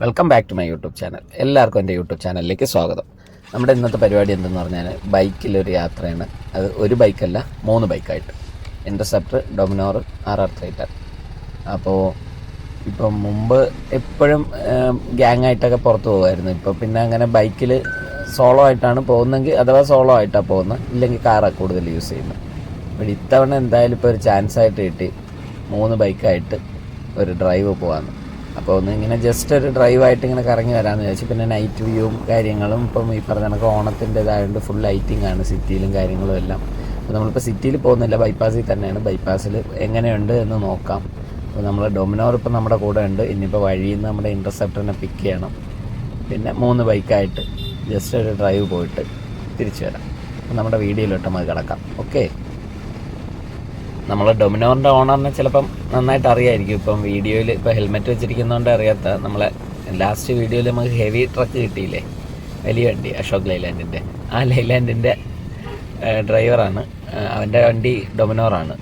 Welcome back to my YouTube channel. എല്ലാവർക്കും എൻ്റെ YouTube ചാനലിലേക്ക് സ്വാഗതം. നമ്മുടെ ഇന്നത്തെ പരിപാടി എന്തെന്ന് പറഞ്ഞാൽ ബൈക്കിലൊരു യാത്രയാണ്. അത് ഒരു ബൈക്കല്ല, 3 ബൈക്കായിട്ട്. Interceptor, Dominar, RR310. അപ്പോൾ ഇപ്പം മുമ്പ് എപ്പോഴും ഗ്യാങ്ങായിട്ടൊക്കെ പുറത്ത് പോകുമായിരുന്നു. ഇപ്പോൾ പിന്നെ അങ്ങനെ ബൈക്കിൽ സോളോ ആയിട്ടാണ് പോകുന്നതെങ്കിൽ, അഥവാ സോളോ ആയിട്ടാണ് പോകുന്നത്, ഇല്ലെങ്കിൽ കാറാണ് കൂടുതൽ യൂസ് ചെയ്യുന്നത്. അപ്പോൾ ഇത്തവണ എന്തായാലും ഇപ്പോൾ ഒരു ചാൻസ് ആയിട്ട് കിട്ടി 3 ബൈക്കായിട്ട് ഒരു ഡ്രൈവ് പോകാമെന്ന്. അപ്പോൾ ഒന്ന് ഇങ്ങനെ ജസ്റ്റ് ഒരു ഡ്രൈവായിട്ട് ഇങ്ങനെ കറങ്ങി വരാമെന്ന് വിചാരിച്ചു. പിന്നെ നൈറ്റ് വ്യൂവും കാര്യങ്ങളും ഇപ്പം ഈ പറഞ്ഞ കണക്ക് ഓണത്തിൻ്റെതായതുകൊണ്ട് ഫുൾ ലൈറ്റിംഗ് ആണ് സിറ്റിയിലും കാര്യങ്ങളും എല്ലാം. അപ്പോൾ നമ്മളിപ്പോൾ സിറ്റിയിൽ പോകുന്നില്ല, ബൈപ്പാസിൽ തന്നെയാണ്. ബൈപ്പാസിൽ എങ്ങനെയുണ്ട് എന്ന് നോക്കാം. അപ്പോൾ നമ്മൾ ഡൊമിനോർ ഇപ്പം നമ്മുടെ കൂടെ ഉണ്ട്. ഇനിയിപ്പോൾ വഴിയിൽ നിന്ന് നമ്മുടെ ഇൻ്റർസെപ്റ്ററിനെ പിക്ക് ചെയ്യണം. പിന്നെ 3 ബൈക്കായിട്ട് ജസ്റ്റ് ഒരു ഡ്രൈവ് പോയിട്ട് തിരിച്ചു വരാം. അപ്പോൾ നമ്മുടെ വീഡിയോയിലോട്ട് നമുക്ക് കിടക്കാം. ഓക്കെ, നമ്മൾ ഡൊമിനോറിൻ്റെ ഓണറിനെ ചിലപ്പം നന്നായിട്ട് അറിയായിരിക്കും. ഇപ്പം വീഡിയോയിൽ ഇപ്പോൾ ഹെൽമെറ്റ് വെച്ചിരിക്കുന്നതുകൊണ്ട് അറിയാത്ത, നമ്മളെ ലാസ്റ്റ് വീഡിയോയിൽ നമുക്ക് ഹെവി ട്രക്ക് കിട്ടിയില്ലേ, വലിയ വണ്ടി, അശോക് ലൈലാൻഡിൻ്റെ. ആ ലൈലാൻഡിൻ്റെ ഡ്രൈവറാണ്. അവൻ്റെ വണ്ടി ഡൊമിനോറാണ്.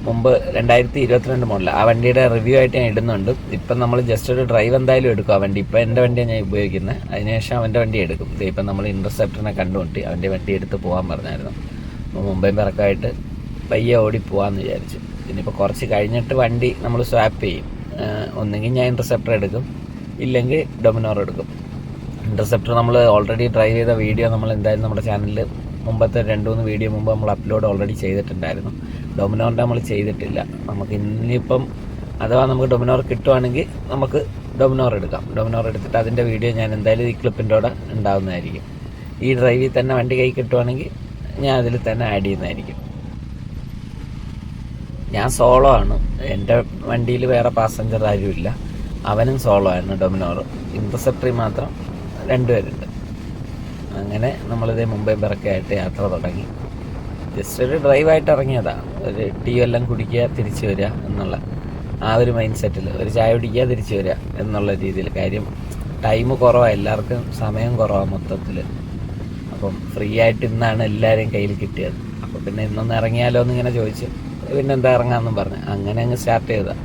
മുമ്പ് 2022 മോഡൽ. ആ വണ്ടിയുടെ റിവ്യൂ ആയിട്ട് ഞാൻ ഇടുന്നുണ്ട്. ഇപ്പം നമ്മൾ ജസ്റ്റ് ഒരു ഡ്രൈവ് എന്തായാലും എടുക്കും ആ വണ്ടി. ഇപ്പം എൻ്റെ വണ്ടിയാണ് ഞാൻ ഉപയോഗിക്കുന്നത്. അതിനുശേഷം അവൻ്റെ വണ്ടി എടുക്കും. ഇപ്പം നമ്മൾ ഇൻ്റർസെപ്റ്ററിനെ കണ്ടുമുട്ടി, അവൻ്റെ വണ്ടി എടുത്ത് പോകാൻ പറഞ്ഞായിരുന്നു. അപ്പോൾ മുംബൈ പിറക്കായിട്ട് പയ്യെ ഓടിപ്പോവാന്ന് വിചാരിച്ചു. ഇനിയിപ്പോൾ കുറച്ച് കഴിഞ്ഞിട്ട് വണ്ടി നമ്മൾ സ്വാപ്പ് ചെയ്യും. ഒന്നെങ്കിൽ ഞാൻ ഇൻ്റർസെപ്റ്റർ എടുക്കും, ഇല്ലെങ്കിൽ ഡൊമിനോർ എടുക്കും. ഇൻ്റർസെപ്റ്റർ നമ്മൾ ഓൾറെഡി ഡ്രൈവ് ചെയ്ത വീഡിയോ നമ്മൾ എന്തായാലും നമ്മുടെ ചാനലിൽ മുമ്പത്തെ 2-3 വീഡിയോ മുമ്പ് നമ്മൾ അപ്ലോഡ് ഓൾറെഡി ചെയ്തിട്ടുണ്ടായിരുന്നു. ഡൊമിനോറിൻ്റെ നമ്മൾ ചെയ്തിട്ടില്ല. നമുക്ക് ഇനിയിപ്പം അഥവാ നമുക്ക് ഡൊമിനോർ കിട്ടുവാണെങ്കിൽ നമുക്ക് ഡൊമിനോർ എടുക്കാം. ഡൊമിനോർ എടുത്തിട്ട് അതിൻ്റെ വീഡിയോ ഞാൻ എന്തായാലും ഈ ക്ലിപ്പിൻ്റെ കൂടെ ഉണ്ടാകുന്നതായിരിക്കും. ഈ ഡ്രൈവിൽ തന്നെ വണ്ടി കൈ കിട്ടുവാണെങ്കിൽ ഞാൻ അതിൽ തന്നെ ആഡ് ചെയ്യുന്നതായിരിക്കും. ഞാൻ സോളോ ആണ്. എൻ്റെ വണ്ടിയിൽ വേറെ പാസഞ്ചർ ആരുമില്ല. അവനും സോളോ ആണ് ഡൊമിനോർ. ഇൻ്റർസെപ്റ്ററിൽ മാത്രം 2 പേരുണ്ട്. അങ്ങനെ നമ്മളിതേ മുംബൈ പിറക്കായിട്ട് യാത്ര തുടങ്ങി. ജസ്റ്റ് ഒരു ഡ്രൈവായിട്ട് ഇറങ്ങിയതാണ്. ഒരു ടീ എല്ലാം കുടിക്കുക, തിരിച്ചു വരിക എന്നുള്ള ആ ഒരു മൈൻഡ് സെറ്റിൽ, ഒരു ചായ കുടിക്കുക, തിരിച്ചു വരിക എന്നുള്ള രീതിയിൽ. കാര്യം ടൈം കുറവാണ്, എല്ലാവർക്കും സമയം കുറവാണ് മൊത്തത്തിൽ. അപ്പം ഫ്രീ ആയിട്ട് ഇന്നാണ് എല്ലാവരെയും കയ്യിൽ കിട്ടിയത്. അപ്പോൾ പിന്നെ ഇന്നൊന്ന് ഇറങ്ങിയാലോ എന്നിങ്ങനെ ചോദിച്ചു. പിന്നെ എന്താ ഇറങ്ങാമെന്നും പറഞ്ഞു അങ്ങനെ അങ്ങ് സ്റ്റാർട്ട് ചെയ്തതാണ്.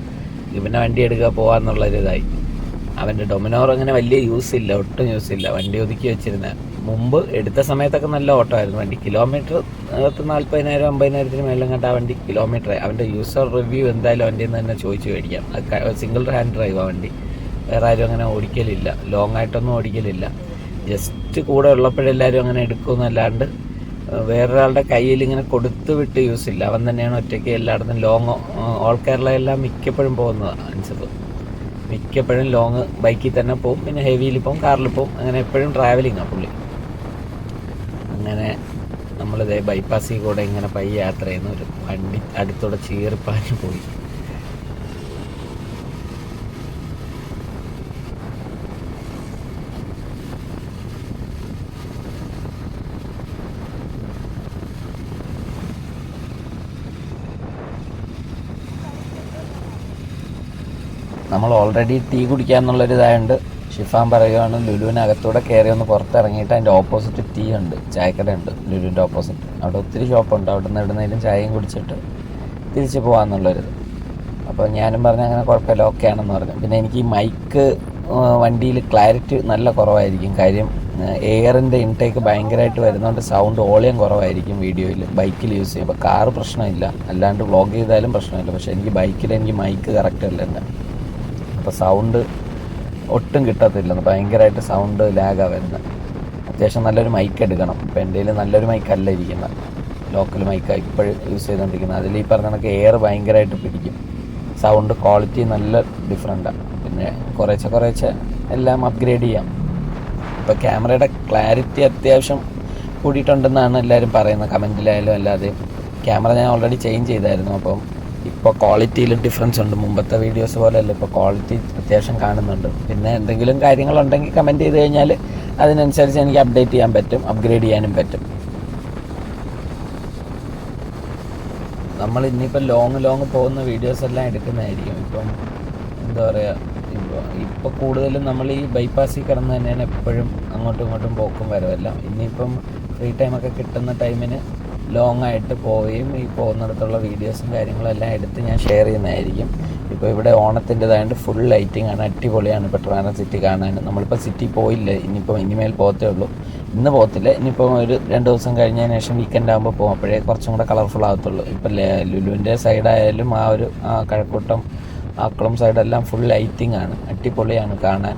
പിന്നെ വണ്ടി എടുക്കുക പോകാമെന്നുള്ളൊരിതായി. അവൻ്റെ ഡൊമിനോർ അങ്ങനെ വലിയ യൂസ് ഇല്ല, ഒട്ടും യൂസ് ഇല്ല. വണ്ടി ഒതുക്കി വെച്ചിരുന്ന മുമ്പ് എടുത്ത സമയത്തൊക്കെ നല്ല ഓട്ടമായിരുന്നു വണ്ടി. കിലോമീറ്റർ 40,000-50,000 മേലും കണ്ട ആ വണ്ടി കിലോമീറ്റർ. അവൻ്റെ യൂസർ റിവ്യൂ എന്തായാലും അവൻ്റെ തന്നെ ചോദിച്ചു മേടിക്കാം. സിംഗിൾ ഹാൻഡ് ഡ്രൈവാണ് വണ്ടി. വേറെ ആരും അങ്ങനെ ഓടിക്കലില്ല, ലോങ് ആയിട്ടൊന്നും ഓടിക്കലില്ല. ജസ്റ്റ് കൂടെ ഉള്ളപ്പോഴെല്ലാവരും അങ്ങനെ എടുക്കുമെന്നല്ലാണ്ട് വേറൊരാളുടെ കയ്യിൽ ഇങ്ങനെ കൊടുത്തു വിട്ട് യൂസ് ഇല്ല. അവൻ തന്നെയാണ് ഒറ്റയ്ക്ക് എല്ലായിടത്തും ലോങ്, ഓൾ കേരള എല്ലാം മിക്കപ്പോഴും പോകുന്നതാണ് അനുസരിച്ച്. മിക്കപ്പോഴും ലോങ് ബൈക്കിൽ തന്നെ പോകും, പിന്നെ ഹെവിയിൽ പോകും, കാറിൽ പോകും. അങ്ങനെ എപ്പോഴും ട്രാവലിങ്ങാണ് പുള്ളി. അങ്ങനെ നമ്മളിതേ ബൈപ്പാസിൽ കൂടെ ഇങ്ങനെ പയ്യെ യാത്ര ചെയ്യുന്ന ഒരു വണ്ടി അടുത്തൂടെ ചീറിപ്പാഞ്ഞ് പോയി. നമ്മൾ ഓൾറെഡി ടീ കുടിക്കാമെന്നുള്ളൊരിതായതുകൊണ്ട് ഷിഫാൻ പറയുകയാണ് ലുലുവിനകത്തൂടെ കയറി ഒന്ന് പുറത്തിറങ്ങിയിട്ട് അതിൻ്റെ ഓപ്പോസിറ്റ് ടീ ഉണ്ട്, ചായക്കട ഉണ്ട് ലുലുവിൻ്റെ ഓപ്പോസിറ്റ്. അവിടെ ഒത്തിരി ഷോപ്പുണ്ട്. അവിടെ നിന്ന് ഇടുന്നതിലും ചായയും കുടിച്ചിട്ട് തിരിച്ച് പോകാമെന്നുള്ളൊരിത്. അപ്പോൾ ഞാനും പറഞ്ഞ അങ്ങനെ കുഴപ്പമില്ല, ഓക്കെ ആണെന്ന് പറഞ്ഞു. പിന്നെ എനിക്ക് ഈ മൈക്ക് വണ്ടിയിൽ ക്ലാരിറ്റി നല്ല കുറവായിരിക്കും. കാര്യം എയറിൻ്റെ ഇൻടേക്ക് ഭയങ്കരമായിട്ട് വരുന്നതുകൊണ്ട് സൗണ്ട് വോളിയം കുറവായിരിക്കും വീഡിയോയിൽ ബൈക്കിൽ യൂസ് ചെയ്യുമ്പോൾ. കാറ് പ്രശ്നമില്ല, അല്ലാണ്ട് വ്ളോഗ് ചെയ്താലും പ്രശ്നമില്ല. പക്ഷേ എനിക്ക് ബൈക്കിൽ എനിക്ക് മൈക്ക് കറക്റ്റ് അല്ല എൻ്റെ. അപ്പോൾ സൗണ്ട് ഒട്ടും കിട്ടത്തില്ല, ഭയങ്കരമായിട്ട് സൗണ്ട് ലാഗാണ് വരുന്നത്. അത്യാവശ്യം നല്ലൊരു മൈക്ക് എടുക്കണം. ഇപ്പോൾ എൻ്റെ കയ്യിൽ നല്ലൊരു മൈക്കല്ല ഇരിക്കുന്നത്, ലോക്കൽ മൈക്കാണ് ഇപ്പോഴും യൂസ് ചെയ്തുകൊണ്ടിരിക്കുന്നത്. അതിൽ ഈ പറഞ്ഞ കണക്ക് എയർ ഭയങ്കരമായിട്ട് പിടിക്കും. സൗണ്ട് ക്വാളിറ്റി നല്ല ഡിഫറെൻറ്റാണ്. പിന്നെ കുറേശ്ശെ എല്ലാം അപ്ഗ്രേഡ് ചെയ്യാം. ഇപ്പോൾ ക്യാമറയുടെ ക്ലാരിറ്റി അത്യാവശ്യം കൂടിയിട്ടുണ്ടെന്നാണ് എല്ലാവരും പറയുന്നത്, കമൻറ്റിലായാലും അല്ലാതെ. ക്യാമറ ഞാൻ ഓൾറെഡി ചേഞ്ച് ചെയ്തായിരുന്നു. അപ്പം ഇപ്പോൾ ക്വാളിറ്റിയിലും ഡിഫറൻസ് ഉണ്ട്. മുമ്പത്തെ വീഡിയോസ് പോലെയല്ല, ഇപ്പോൾ ക്വാളിറ്റി അത്യാവശ്യം കാണുന്നുണ്ട്. പിന്നെ എന്തെങ്കിലും കാര്യങ്ങളുണ്ടെങ്കിൽ കമൻറ്റ് ചെയ്ത് കഴിഞ്ഞാൽ അതിനനുസരിച്ച് എനിക്ക് അപ്ഡേറ്റ് ചെയ്യാൻ പറ്റും, അപ്ഗ്രേഡ് ചെയ്യാനും പറ്റും. നമ്മൾ ഇനിയിപ്പോൾ ലോങ് പോകുന്ന വീഡിയോസ് എല്ലാം എടുക്കുന്നതായിരിക്കും. ഇപ്പം എന്താ പറയുക, ഇപ്പോൾ കൂടുതലും നമ്മൾ ഈ ബൈപ്പാസിൽ കിടന്ന് തന്നെയാണ് എപ്പോഴും അങ്ങോട്ടും ഇങ്ങോട്ടും പോക്കും വരവെല്ലാം. ഇനിയിപ്പം ഫ്രീ ടൈമൊക്കെ കിട്ടുന്ന ടൈമിന് ലോങ് ആയിട്ട് പോവുകയും ഈ പോകുന്നിടത്തുള്ള വീഡിയോസും കാര്യങ്ങളും എല്ലാം എടുത്ത് ഞാൻ ഷെയർ ചെയ്യുന്നതായിരിക്കും. ഇപ്പോൾ ഇവിടെ ഓണത്തിൻ്റെതായതുകൊണ്ട് ഫുൾ ലൈറ്റിംഗ് ആണ്, അടിപൊളിയാണ്. ഇപ്പോൾ ട്രിവാൻഡ്രം സിറ്റി കാണാൻ നമ്മളിപ്പോൾ സിറ്റി പോയില്ല, ഇനിമേൽ പോകത്തേ ഉള്ളൂ. ഇന്ന് പോകത്തില്ല, ഇനിയിപ്പോൾ ഒരു 2 ദിവസം കഴിഞ്ഞതിന് ശേഷം വീക്കെൻഡ് ആകുമ്പോൾ പോകും, അപ്പോഴേ കുറച്ചും കൂടെ കളർഫുൾ ആകത്തുള്ളൂ. ഇപ്പം ലുലുവിൻ്റെ സൈഡായാലും ആ കഴക്കൂട്ടം ആക്കുളം സൈഡെല്ലാം ഫുൾ ലൈറ്റിംഗ് ആണ്, അടിപൊളിയാണ് കാണാൻ.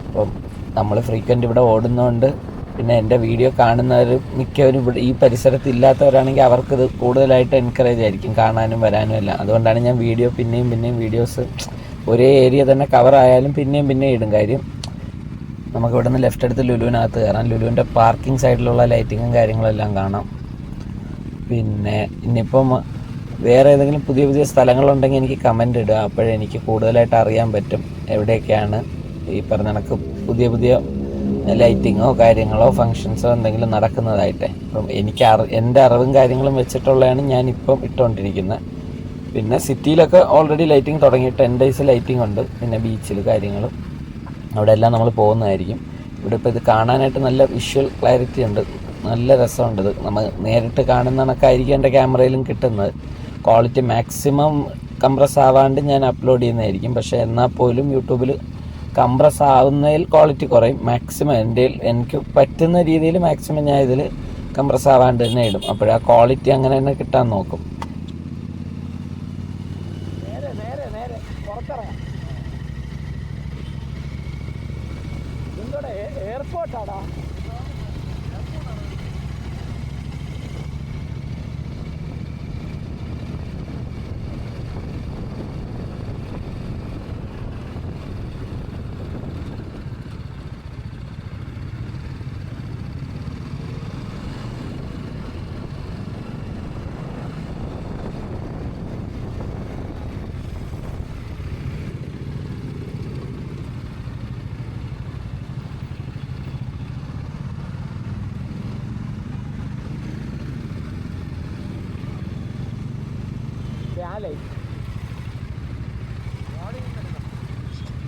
അപ്പം നമ്മൾ ഫ്രീക്വൻറ്റ് ഇവിടെ ഓടുന്നതുകൊണ്ട് പിന്നെ എൻ്റെ വീഡിയോ കാണുന്നവർ മിക്കവരും ഇവിടെ ഈ പരിസരത്ത് ഇല്ലാത്തവരാണെങ്കിൽ അവർക്കിത് കൂടുതലായിട്ട് എൻകറേജ് ആയിരിക്കും കാണാനും വരാനും എല്ലാം. അതുകൊണ്ടാണ് ഞാൻ വീഡിയോ പിന്നെയും വീഡിയോസ് ഒരേ ഏരിയ തന്നെ കവർ ആയാലും പിന്നെയും ഇടും. കാര്യം നമുക്ക് ഇവിടെ നിന്ന് ലെഫ്റ്റ് എടുത്ത് ലുലുവിനകത്ത് കയറാം, ലുലുവിൻ്റെ പാർക്കിംഗ് സൈഡിലുള്ള ലൈറ്റിങ്ങും കാര്യങ്ങളെല്ലാം കാണാം. പിന്നെ ഇനിയിപ്പം വേറെ ഏതെങ്കിലും പുതിയ സ്ഥലങ്ങളുണ്ടെങ്കിൽ എനിക്ക് കമൻ്റ് ഇടുക, അപ്പോഴെനിക്ക് കൂടുതലായിട്ട് അറിയാൻ പറ്റും എവിടെയൊക്കെയാണ് ഈ പറഞ്ഞ കണക്ക് പുതിയ ലൈറ്റിങ്ങോ കാര്യങ്ങളോ ഫങ്ഷൻസോ എന്തെങ്കിലും നടക്കുന്നതായിട്ട്. അപ്പം എനിക്ക് എൻ്റെ അറിവും കാര്യങ്ങളും വെച്ചിട്ടുള്ളതാണ് ഞാനിപ്പം ഇട്ടുകൊണ്ടിരിക്കുന്നത്. പിന്നെ സിറ്റിയിലൊക്കെ ഓൾറെഡി ലൈറ്റിംഗ് തുടങ്ങി, 10 days ലൈറ്റിംഗ് ഉണ്ട്. പിന്നെ ബീച്ചിൽ കാര്യങ്ങളും അവിടെ എല്ലാം നമ്മൾ പോകുന്നതായിരിക്കും. ഇവിടെ ഇപ്പോൾ ഇത് കാണാനായിട്ട് നല്ല വിഷ്വൽ ക്ലാരിറ്റി ഉണ്ട്, നല്ല രസമുണ്ട്. ഇത് നമ്മൾ നേരിട്ട് കാണുന്ന കണക്കായിരിക്കും എൻ്റെ ക്യാമറയിലും കിട്ടുന്നത്. ക്വാളിറ്റി മാക്സിമം കംപ്രസ് ആവാണ്ട് ഞാൻ അപ്ലോഡ് ചെയ്യുന്നതായിരിക്കും. പക്ഷേ എന്നാൽ പോലും യൂട്യൂബിൽ കംപ്രസ് ആവുന്നതിൽ ക്വാളിറ്റി കുറയും. മാക്സിമം എനിക്ക് പറ്റുന്ന രീതിയിൽ മാക്സിമം ഞാൻ ഇതിൽ കംപ്രസ് ആവാണ്ട് തന്നെ ഇടും. അപ്പോഴാ ക്വാളിറ്റി അങ്ങനെ തന്നെ കിട്ടാൻ നോക്കും. എയർപോർട്ടാടാ,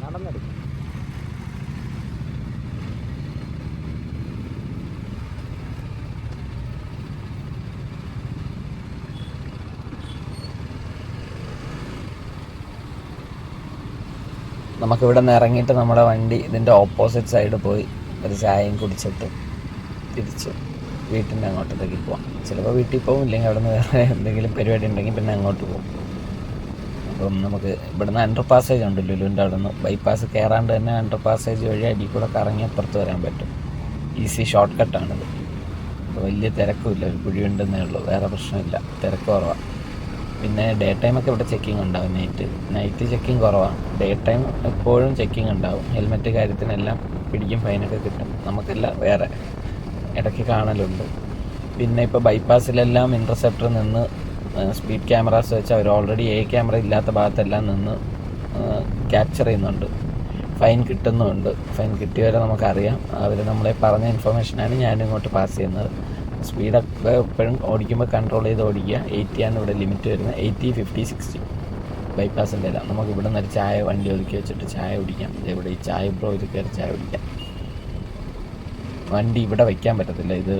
നടന്നെടുക്കും. നമുക്കിവിടെ നിന്ന് ഇറങ്ങിയിട്ട് നമ്മുടെ വണ്ടി ഇതിൻ്റെ ഓപ്പോസിറ്റ് സൈഡ് പോയി ഒരു ചായയും കുടിച്ചിട്ട് തിരിച്ച് വീട്ടിൻ്റെ അങ്ങോട്ടത്തേക്ക് പോവാം. ചിലപ്പോൾ വീട്ടിൽ പോകും, ഇല്ലെങ്കിൽ അവിടെ നിന്ന് വേറെ എന്തെങ്കിലും പരിപാടി ഉണ്ടെങ്കിൽ പിന്നെ അങ്ങോട്ട് പോകും. അപ്പം നമുക്ക് ഇവിടുന്ന് അണ്ടർ പാസേജ് ഉണ്ട് ലുലുവിൻ്റെ അവിടെ നിന്ന്. ബൈപ്പാസ് കയറാണ്ട് തന്നെ അണ്ടർ പാസേജ് വഴി അടിയിൽ കൂടെ കറങ്ങി അപ്പുറത്ത് വരാൻ പറ്റും. ഈസി ഷോർട്ട് കട്ടാണിത്. അപ്പോൾ വലിയ തിരക്കുമില്ല, ഒരു കുഴിയുണ്ടെന്നേ ഉള്ളൂ, വേറെ പ്രശ്നമില്ല, തിരക്ക് കുറവാണ്. പിന്നെ ഡേ ടൈമൊക്കെ ഇവിടെ ചെക്കിങ് ഉണ്ടാവും, നൈറ്റ് ചെക്കിങ് കുറവാണ്. ഡേ ടൈം എപ്പോഴും ചെക്കിങ് ഉണ്ടാവും. ഹെൽമെറ്റ് കാര്യത്തിനെല്ലാം പിടിക്കും, ഫൈനൊക്കെ കിട്ടും. നമുക്കെല്ലാം വേറെ ഇടയ്ക്ക് കാണലുണ്ട്. പിന്നെ ഇപ്പോൾ ബൈപ്പാസിലെല്ലാം ഇൻ്റർസെപ്റ്റർ നിന്ന് സ്പീഡ് ക്യാമറാസ് വെച്ച് അവർ ഓൾറെഡി ക്യാമറ ഇല്ലാത്ത ഭാഗത്തെല്ലാം നിന്ന് ക്യാപ്ചർ ചെയ്യുന്നുണ്ട്. ഫൈൻ കിട്ടുന്നുമുണ്ട്. ഫൈൻ കിട്ടിയവരെ നമുക്കറിയാം, അവർ നമ്മളെ പറഞ്ഞ ഇൻഫർമേഷനാണ് ഞാനിങ്ങോട്ട് പാസ് ചെയ്യുന്നത്. സ്പീഡൊക്കെ എപ്പോഴും ഓടിക്കുമ്പോൾ കൺട്രോൾ ചെയ്ത് ഓടിക്കുക. 80 ആണ് ഇവിടെ ലിമിറ്റ് വരുന്നത്. 80, 50, 60 ബൈപ്പാസിൻ്റെ എല്ലാം. നമുക്ക് ഇവിടെ നിന്നൊരു ചായ വണ്ടി ഒതുക്കി വെച്ചിട്ട് ചായ കുടിക്കാം. ഇവിടെ ഈ ചായ ബ്രോയിൽ കയറി ചായ കുടിക്കാം. വണ്ടി ഇവിടെ വയ്ക്കാൻ പറ്റത്തില്ല, ഇത്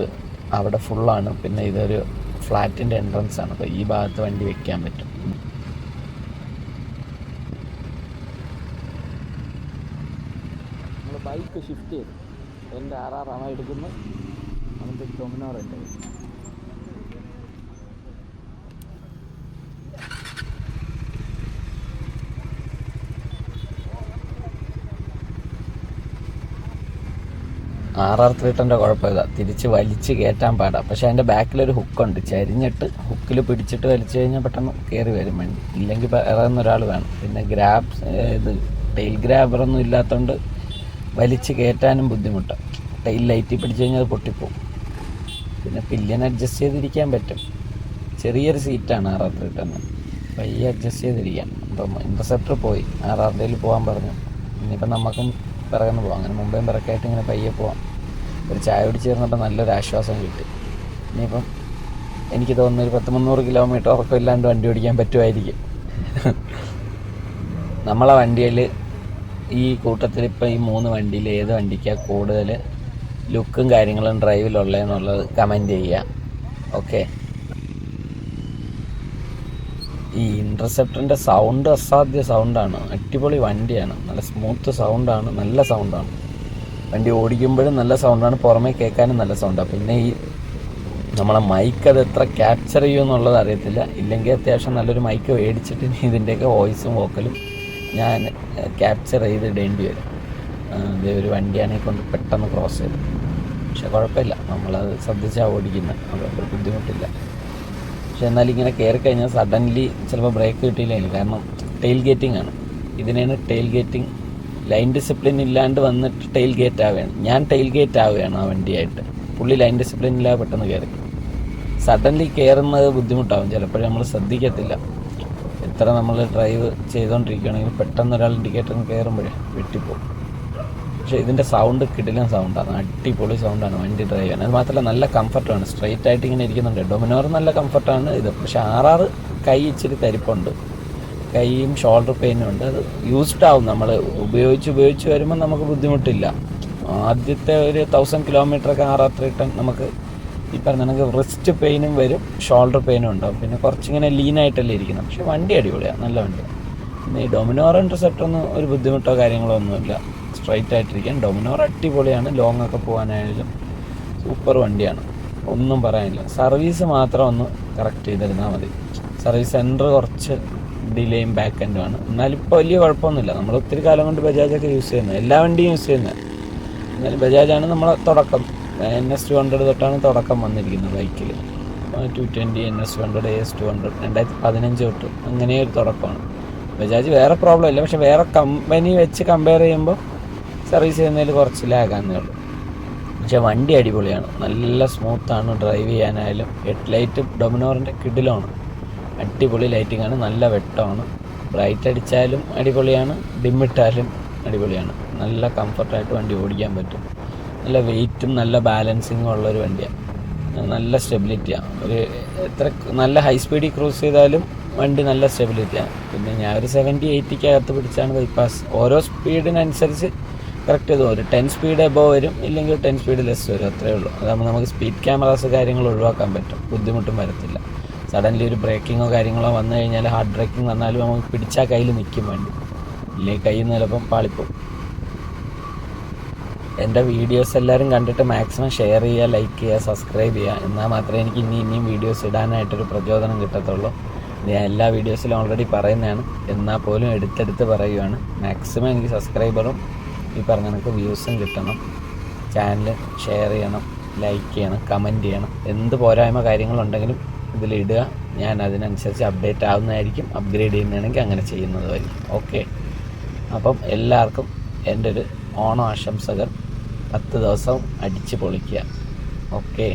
അവിടെ ഫുള്ളാണ്. പിന്നെ ഇതൊരു ഫ്ലാറ്റിൻ്റെ എൻട്രൻസ് ആണ്, അപ്പോൾ ഈ ഭാഗത്ത് വണ്ടി വയ്ക്കാൻ പറ്റും. നമ്മൾ ബൈക്ക് ഷിഫ്റ്റ് ചെയ്തു. എൻ്റെ RR ആണ് എടുക്കുന്നത്, അതിൻ്റെ ഡൊമിനോർ ഉണ്ട്. RR 310 കുഴപ്പമില്ല, തിരിച്ച് വലിച്ച് കയറ്റാൻ പാടാം. പക്ഷേ അതിൻ്റെ ബാക്കിലൊരു ഹുക്കുണ്ട്, ചരിഞ്ഞിട്ട് ഹുക്കിൽ പിടിച്ചിട്ട് വലിച്ചു കഴിഞ്ഞാൽ പെട്ടെന്ന് കയറി വരും വണ്ടി. ഇല്ലെങ്കിൽ ഇറങ്ങുന്ന ഒരാൾ വേണം. പിന്നെ ടെയിൽ ഗ്രാബറൊന്നും ഇല്ലാത്തതുകൊണ്ട് വലിച്ച് കയറ്റാനും ബുദ്ധിമുട്ടാണ്. ടെയിൽ ലൈറ്റിൽ പിടിച്ചു കഴിഞ്ഞാൽ അത് പൊട്ടിപ്പോവും. പിന്നെ പില്ലിയൻ അഡ്ജസ്റ്റ് ചെയ്തിരിക്കാൻ പറ്റും. ചെറിയൊരു സീറ്റാണ് RR 310, പയ്യെ അഡ്ജസ്റ്റ് ചെയ്തിരിക്കാം. അപ്പം ഇൻ്റർസെപ്റ്റർ പോയി, RR പോകാൻ പറഞ്ഞു. ഇനിയിപ്പം നമുക്കും പിറകുന്ന് പോകാം. അങ്ങനെ മുമ്പേയും പിറക്കായിട്ട് ഇങ്ങനെ പയ്യെ പോവാം. ഒരു ചായ കുടിച്ച് ചേർന്നപ്പോൾ നല്ലൊരു ആശ്വാസം കിട്ടി. ഇനിയിപ്പം എനിക്ക് തോന്നുന്നു ഒരു 100-300 കിലോമീറ്റർ ഉറക്കമില്ലാണ്ട് വണ്ടി ഓടിക്കാൻ പറ്റുമായിരിക്കും. നമ്മളെ വണ്ടിയിൽ ഈ കൂട്ടത്തിൽ ഇപ്പം ഈ 3 വണ്ടിയിൽ ഏത് വണ്ടിക്കാണ് കൂടുതൽ ലുക്കും കാര്യങ്ങളും ഡ്രൈവിലുള്ളതെന്നുള്ളത് കമൻറ്റ് ചെയ്യുക. ഓക്കെ, ഈ ഇൻ്റർസെപ്റ്ററിൻ്റെ സൗണ്ട് അസാധ്യ സൗണ്ടാണ്. അടിപൊളി വണ്ടിയാണ്, നല്ല സ്മൂത്ത് സൗണ്ടാണ്, നല്ല സൗണ്ടാണ്. വണ്ടി ഓടിക്കുമ്പോഴും നല്ല സൗണ്ടാണ്, പുറമേ കേൾക്കാനും നല്ല സൗണ്ടാണ്. പിന്നെ ഈ നമ്മളെ മൈക്ക് അത് എത്ര ക്യാപ്ചർ ചെയ്യുമെന്നുള്ളത് അറിയത്തില്ല. ഇല്ലെങ്കിൽ അത്യാവശ്യം നല്ലൊരു മൈക്ക് മേടിച്ചിട്ട് ഇതിൻ്റെയൊക്കെ വോയിസും വോക്കലും ഞാൻ ക്യാപ്ചർ ചെയ്തിടേണ്ടി വരും. ഇതേ ഒരു വണ്ടിയാണെങ്കിൽ കൊണ്ട് പെട്ടെന്ന് ക്രോസ് ചെയ്തു. പക്ഷെ കുഴപ്പമില്ല, നമ്മളത് ശ്രദ്ധിച്ചാൽ ഓടിക്കുന്നത്, അതുകൊണ്ട് ബുദ്ധിമുട്ടില്ല. പക്ഷെ എന്നാലും ഇങ്ങനെ കയറി കഴിഞ്ഞാൽ സഡൻലി ചിലപ്പോൾ ബ്രേക്ക് കിട്ടിയില്ലെങ്കിൽ, കാരണം ടെയിൽ ഗേറ്റിംഗ് ആണ്. ഇതിനാണ് ടെയിൽ ഗേറ്റിംഗ്. ലൈൻ ഡിസിപ്ലിൻ ഇല്ലാണ്ട് വന്നിട്ട് ടെയിൽ ഗേറ്റ് ആവുകയാണ്. ഞാൻ ടെയിൽ ഗേറ്റ് ആവുകയാണ് ആ വണ്ടിയായിട്ട്. പുള്ളി ലൈൻ ഡിസിപ്ലിൻ ഇല്ലാതെ പെട്ടെന്ന് കയറി. സഡൻലി കയറുന്നത് ബുദ്ധിമുട്ടാവും, ചിലപ്പോഴും നമ്മൾ ശ്രദ്ധിക്കത്തില്ല. എത്ര നമ്മൾ ഡ്രൈവ് ചെയ്തുകൊണ്ടിരിക്കുകയാണെങ്കിൽ പെട്ടെന്ന് ഒരാൾ ഇൻഡിക്കേറ്ററിന് കയറുമ്പോഴേ വെട്ടിപ്പോകും. പക്ഷേ ഇതിൻ്റെ സൗണ്ട് കിടിലൻ സൗണ്ടാണ്, അടിപൊളി സൗണ്ടാണ് വണ്ടി ഡ്രൈവ് ചെയ്യാൻ. അത് മാത്രമല്ല നല്ല കംഫർട്ടാണ്, സ്ട്രെയിറ്റ് ആയിട്ട് ഇങ്ങനെ ഇരിക്കുന്നുണ്ട്. ഡൊമിനോർ നല്ല കംഫർട്ടാണ് ഇത്. പക്ഷേ RR കൈ ഇച്ചിരി തരിപ്പുണ്ട്, കൈയും ഷോൾഡർ പെയിനും ഉണ്ട്. അത് യൂസ്ഡ് ആവും, നമ്മൾ ഉപയോഗിച്ച് വരുമ്പോൾ നമുക്ക് ബുദ്ധിമുട്ടില്ല. ആദ്യത്തെ ഒരു 1000 കിലോമീറ്ററൊക്കെ RR 310 നമുക്ക് ഈ പറഞ്ഞ നമുക്ക് റിസ്റ്റ് പെയിനും വരും, ഷോൾഡർ പെയിനും ഉണ്ടാവും. പിന്നെ കുറച്ചിങ്ങനെ ലീനായിട്ടല്ലേ ഇരിക്കുന്നത്. പക്ഷേ വണ്ടി അടിപൊളിയാണ്, നല്ല വണ്ടിയാണ്. പിന്നെ ഈ ഡൊമിനോർ ഇൻ്റർസെപ്റ്ററൊന്നും ഒരു ബുദ്ധിമുട്ടോ കാര്യങ്ങളോ ഒന്നുമില്ല, സ്ട്രൈറ്റ് ആയിട്ടിരിക്കാൻ. ഡൊമിനോർ അടിപൊളിയാണ്, ലോങ് ഒക്കെ പോകാനായാലും സൂപ്പർ വണ്ടിയാണ്, ഒന്നും പറയാനില്ല. സർവീസ് മാത്രം ഒന്ന് കറക്റ്റ് ചെയ്തിരുന്നാൽ മതി. സർവീസ് സെൻറ്റർ കുറച്ച് ഡിലേയും ബാക്ക് എൻഡുമാണ്. എന്നാലും ഇപ്പോൾ വലിയ കുഴപ്പമൊന്നുമില്ല. നമ്മൾ ഒത്തിരി കാലം കൊണ്ട് ബജാജൊക്കെ യൂസ് ചെയ്യുന്നത്, എല്ലാ വണ്ടിയും യൂസ് ചെയ്യുന്നത്. എന്നാലും ബജാജാണ് നമ്മളെ തുടക്കം. NS 200 തൊട്ടാണ് തുടക്കം വന്നിരിക്കുന്നത് ബൈക്കിൽ. 220, NS 200, AS 200 2015 തൊട്ട് അങ്ങനെ ഒരു തുടക്കമാണ്. ബജാജ് വേറെ പ്രോബ്ലം ഇല്ല, പക്ഷെ വേറെ കമ്പനി വെച്ച് കമ്പയർ ചെയ്യുമ്പോൾ സർവീസ് ചെയ്യുന്നതിൽ കുറച്ച് ലാഗാന്നേ ഉള്ളൂ. പക്ഷേ വണ്ടി അടിപൊളിയാണ്, നല്ല സ്മൂത്താണ് ഡ്രൈവ് ചെയ്യാനായാലും. ഹെഡ്ലൈറ്റ് ഡൊമിനോറിൻ്റെ കിടിലാണ്, അടിപൊളി ലൈറ്റിംഗാണ്, നല്ല വെട്ടമാണ്. ബ്രൈറ്റ് അടിച്ചാലും അടിപൊളിയാണ്, ഡിമ്മിട്ടാലും അടിപൊളിയാണ്. നല്ല കംഫർട്ടായിട്ട് വണ്ടി ഓടിക്കാൻ പറ്റും. നല്ല വെയിറ്റും നല്ല ബാലൻസിങ്ങും ഉള്ളൊരു വണ്ടിയാണ്, നല്ല സ്റ്റെബിലിറ്റിയാണ്. ഒരു എത്ര നല്ല ഹൈ സ്പീഡിൽ ക്രൂസ് ചെയ്താലും വണ്ടി നല്ല സ്റ്റെബിലിറ്റിയാണ്. പിന്നെ ഞാൻ ഒരു 70-80 അകത്ത് പിടിച്ചാണ് ബൈപ്പാസ്. ഓരോ സ്പീഡിനനുസരിച്ച് കറക്റ്റ് ചെയ്തു. ഒരു 10 സ്പീഡ് എബോവ് വരും, ഇല്ലെങ്കിൽ 10 സ്പീഡ് ലെസ് വരും, അത്രയേ ഉള്ളൂ. അതാകുമ്പോൾ നമുക്ക് സ്പീഡ് ക്യാമറാസ് കാര്യങ്ങൾ ഒഴിവാക്കാൻ പറ്റും, ബുദ്ധിമുട്ടും വരത്തില്ല. സഡൻലി ഒരു ബ്രേക്കിങ്ങോ കാര്യങ്ങളോ വന്നു കഴിഞ്ഞാൽ, ഹാർഡ് ബ്രേക്കിംഗ് വന്നാലും നമുക്ക് പിടിച്ചാൽ കയ്യിൽ നിൽക്കും വണ്ടി, ഇല്ലെങ്കിൽ കയ്യിൽ നിന്ന് ചിലപ്പം പാളിപ്പോവും. എൻ്റെ വീഡിയോസ് എല്ലാവരും കണ്ടിട്ട് മാക്സിമം ഷെയർ ചെയ്യുക, ലൈക്ക് ചെയ്യുക, സബ്സ്ക്രൈബ് ചെയ്യുക. എന്നാൽ മാത്രമേ എനിക്ക് ഇനിയും വീഡിയോസ് ഇടാനായിട്ടൊരു പ്രചോദനം കിട്ടത്തുള്ളൂ. ഞാൻ എല്ലാ വീഡിയോസിലും ഓൾറെഡി പറയുന്നതാണ്, എന്നാൽ പോലും എടുത്തെടുത്ത് പറയുകയാണ്. മാക്സിമം എനിക്ക് സബ്സ്ക്രൈബറും ഈ പറഞ്ഞ കണക്ക് വ്യൂസും കിട്ടണം. ചാനൽ ഷെയർ ചെയ്യണം, ലൈക്ക് ചെയ്യണം, കമൻറ്റ് ചെയ്യണം. എന്ത് പോരായ്മ കാര്യങ്ങളുണ്ടെങ്കിലും ഇതിലിടുക, ഞാൻ അതിനനുസരിച്ച് അപ്ഡേറ്റ് ആവുന്നതായിരിക്കും. അപ്ഗ്രേഡ് ചെയ്യുന്നതാണെങ്കിൽ അങ്ങനെ ചെയ്യുന്നതായിരിക്കും. ഓക്കെ, അപ്പം എല്ലാവർക്കും എൻ്റെ ഒരു ഓണം ആശംസകൾ. 10 ദിവസം അടിച്ച് പൊളിക്കുക. ഓക്കെ.